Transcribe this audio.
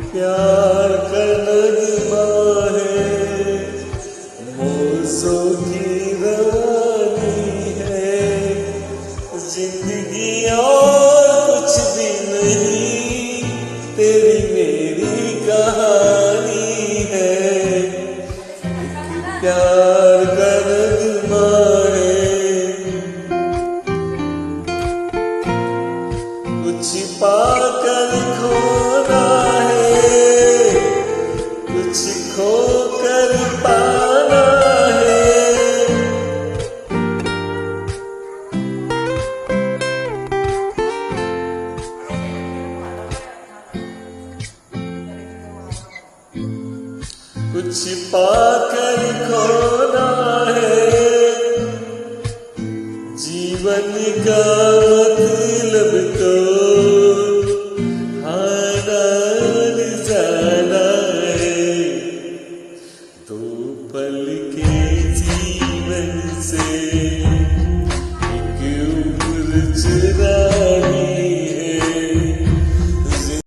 प्यार का नगमा है, मौसों की रवानी है, जिंदगी और कुछ भी नहीं, तेरी मेरी कहानी है। एक प्यार का नगमा है, कुछ पाकर खोना है, कुछ खोकर पाना है। कुछ पाकर खोना है, जीवन का मतलब तो आना जाना है। दो पल के जीवन से